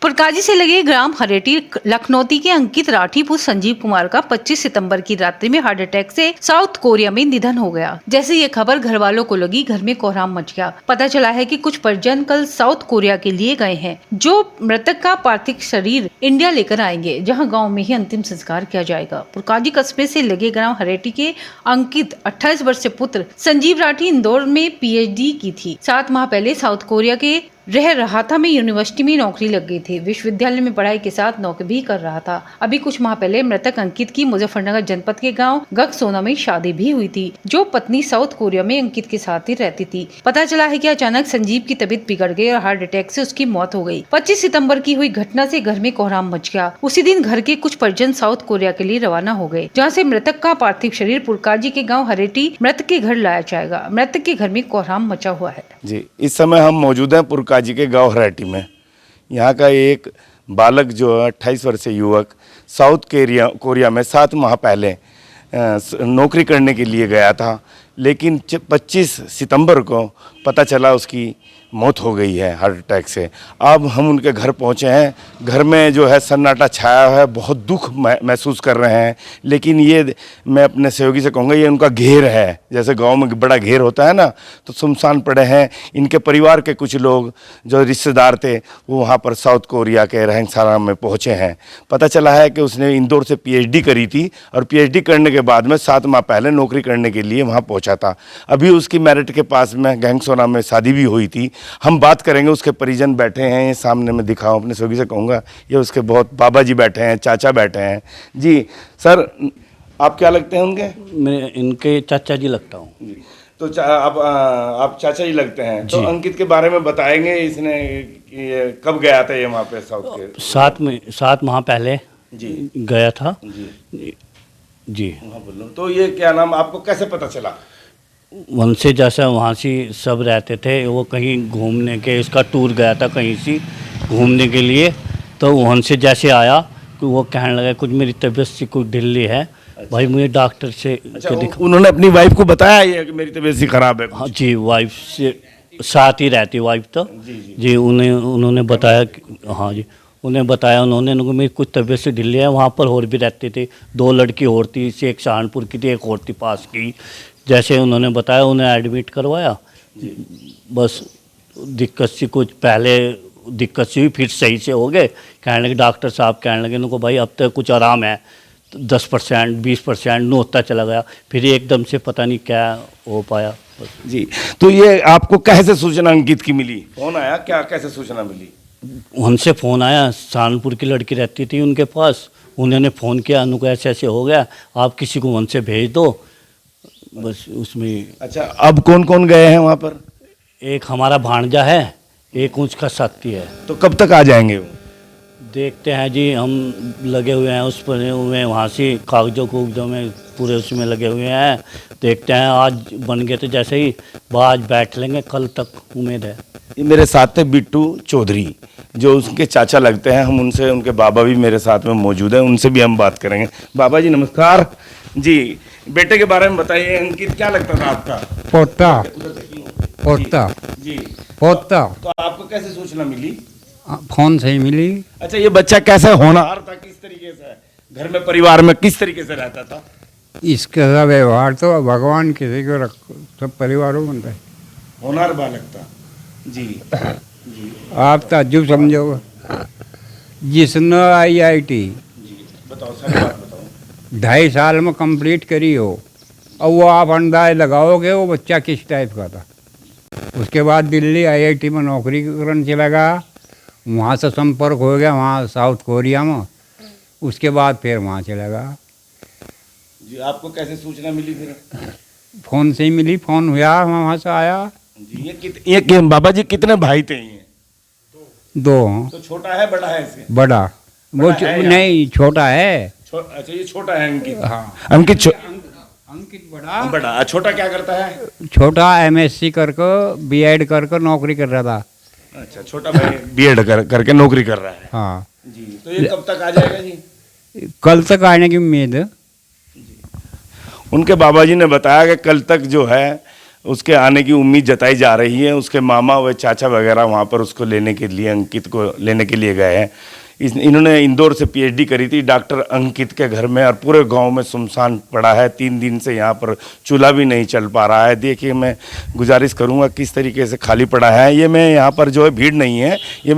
पुरकाजी से लगे ग्राम हरेटी लखनौती के अंकित राठीपुर संजीव कुमार का 25 सितंबर की रात्रि में हार्ट अटैक से साउथ कोरिया में निधन हो गया। जैसे ये खबर घर वालों को लगी, घर में कोहराम मच गया। पता चला है कि कुछ परिजन कल साउथ कोरिया के लिए गए हैं, जो मृतक का पार्थिव शरीर इंडिया लेकर आएंगे, जहां गांव में ही अंतिम संस्कार किया जाएगा। पुरकाजी कस्बे से लगे ग्राम हरेटी के अंकित 28 वर्षीय पुत्र संजीव राठी इंदौर में पीएचडी की थी। 7 माह पहले साउथ कोरिया के रह रहा था। मैं यूनिवर्सिटी में नौकरी लग गई थी। विश्वविद्यालय में पढ़ाई के साथ नौकरी भी कर रहा था। अभी कुछ माह पहले मृतक अंकित की मुजफ्फरनगर जनपद के गांव गगसोना में शादी भी हुई थी, जो पत्नी साउथ कोरिया में अंकित के साथ ही रहती थी। पता चला है कि अचानक संजीव की तबीयत बिगड़ गई और हार्ट अटैक से उसकी मौत हो गई। 25 सितंबर की हुई घटना से घर में कोहराम मच गया। उसी दिन घर के कुछ परिजन साउथ कोरिया के लिए रवाना हो गए, जहाँ से मृतक का पार्थिव शरीर पुरकाजी के गाँव हरेटी मृतक के घर लाया जाएगा। मृतक के घर में कोहराम मचा हुआ है। जी, इस समय हम मौजूद हैं पुरकाजी के गांव हरेटी में। यहाँ का एक बालक जो है 28 वर्षीय युवक साउथ कोरिया में 7 माह पहले नौकरी करने के लिए गया था, लेकिन 25 सितंबर को पता चला उसकी मौत हो गई है हार्ट अटैक से। अब हम उनके घर पहुँचे हैं। घर में जो है सन्नाटा छाया है, बहुत दुख महसूस कर रहे हैं। लेकिन ये मैं अपने सहयोगी से कहूँगा, ये उनका घेर है। जैसे गांव में बड़ा घेर होता है ना, तो सुनसान पड़े हैं। इनके परिवार के कुछ लोग जो रिश्तेदार थे वो वहाँ पर साउथ कोरिया के रहंगसारा में पहुँचे हैं। पता चला है कि उसने इंदौर से पीएचडी करी थी और पीएचडी करने के बाद में 7 माह पहले नौकरी करने के लिए वहाँ पहुँचा था। अभी उसकी मेरठ के पास में गैंगसोना में शादी भी हुई थी। हम बात करेंगे, उसके परिजन बैठे हैं। ये सामने में दिखाऊं, अपने सहयोगी से कहूँगा, ये उसके बहुत बाबा जी बैठे हैं, चाचा बैठे हैं। जी सर, आप क्या लगते हैं उनके? मैं इनके चाचा जी लगता हूँ। तो आप चाचा जी लगते हैं। तो अंकित के बारे में बताएंगे, इसने कब गया था ये वहाँ पे साउथ के? 7 माह पहले जी गया था जी। तो ये क्या नाम, आपको कैसे पता चला? वहाँ से जैसा वहाँ से सब रहते थे, वो कहीं घूमने के इसका टूर गया था कहीं से घूमने के लिए। तो वहाँ से जैसे आया कि वो कहने लगा कुछ मेरी तबीयत सी कुछ ढिल्ली है। भाई मुझे डॉक्टर से उन्होंने अपनी वाइफ को बताया ये कि मेरी तबीयत सी खराब है? हाँ जी, वाइफ से साथ ही रहती वाइफ तो जी। उन्होंने बताया, हाँ जी, उन्हें बताया उन्होंने मेरी कुछ तबीयत से ढिल्ली है। वहाँ पर और भी रहते थे, 2 लड़की और थी, एक सहारनपुर की थी, एक और थी पास की। जैसे उन्होंने बताया, उन्हें एडमिट करवाया। बस दिक्कत सी कुछ पहले दिक्कत सी हुई, फिर सही से हो गए। कहने लगे डॉक्टर साहब, कहने लगे उनको भाई अब तक कुछ आराम है, 10% 20% नोता चला गया। फिर एकदम से पता नहीं क्या हो पाया जी। तो ये आपको कैसे सूचना अंकित की मिली? फोन आया क्या, कैसे सूचना मिली? उनसे फ़ोन आया, सहारनपुर की लड़की रहती थी उनके पास। उन्होंने फ़ोन किया, उनको ऐसे ऐसे हो गया, आप किसी को उनसे भेज दो। बस उसमें। अच्छा, अब कौन कौन गए हैं वहाँ पर? एक हमारा भांजा है, एक उसका साथी है। तो कब तक आ जाएंगे वो? देखते हैं जी, हम लगे हुए हैं उस पर हुए वहाँ से कागजों में पूरे उसमें लगे हुए हैं। देखते हैं, आज बन गए तो जैसे ही आज बैठ लेंगे, कल तक उम्मीद है। ये मेरे साथ थे बिट्टू चौधरी, जो उसके चाचा लगते हैं। हम उनसे, उनके बाबा भी मेरे साथ में मौजूद हैं, उनसे भी हम बात करेंगे। बाबा जी नमस्कार जी। बेटे के बारे में बताइए, अंकित क्या लगता था आपका? पोता जी। पोता। तो आपको कैसे सूचना मिली? फोन से ही मिली। अच्छा, ये बच्चा कैसे होनहार था, किस तरीके से घर में परिवार में किस तरीके से रहता था? इसका व्यवहार तो भगवान किसी को सब परिवारों में है। होनहार बालक था जी। जी, आप ताज्जुब समझोगे। जिसने IIT बताओ, सारी बात बताओ। 2.5 साल में कंप्लीट करी हो, और वो आप अंदाज लगाओगे वो बच्चा किस टाइप का था। उसके बाद दिल्ली IIT में नौकरी करने चला गया। वहाँ से संपर्क हो गया वहाँ साउथ कोरिया में। उसके बाद फिर वहाँ चला गया जी। आपको कैसे सूचना मिली फिर? फ़ोन से ही मिली। फ़ोन हुआ, वहाँ से आया जी। ये बाबा जी कितने भाई थे? ये 2। तो छोटा है बड़ा है इससे? बड़ा वो नहीं, छोटा है। अच्छा, ये छोटा है अंकित। हाँ, अंकित बड़ा। बड़ा छोटा क्या करता है? छोटा MSc करके B.Ed करके नौकरी कर रहा था। अच्छा, छोटा भाई B.Ed करके नौकरी कर रहा है। हाँ जी। तो ये कब तक आ जाएगा जी? कल तक आने की उम्मीद है। उनके बाबा जी ने बताया कि कल तक जो है उसके आने की उम्मीद जताई जा रही है। उसके मामा व चाचा वगैरह वहाँ पर उसको लेने के लिए, अंकित को लेने के लिए गए हैं। इन्होंने इंदौर से पीएचडी करी थी डॉक्टर अंकित के घर में, और पूरे गांव में सुनसान पड़ा है। 3 दिन से यहाँ पर चूल्हा भी नहीं चल पा रहा है। देखिए, मैं गुजारिश करूँगा किस तरीके से खाली पड़ा है। ये मैं यहाँ पर जो है भीड़ नहीं है, ये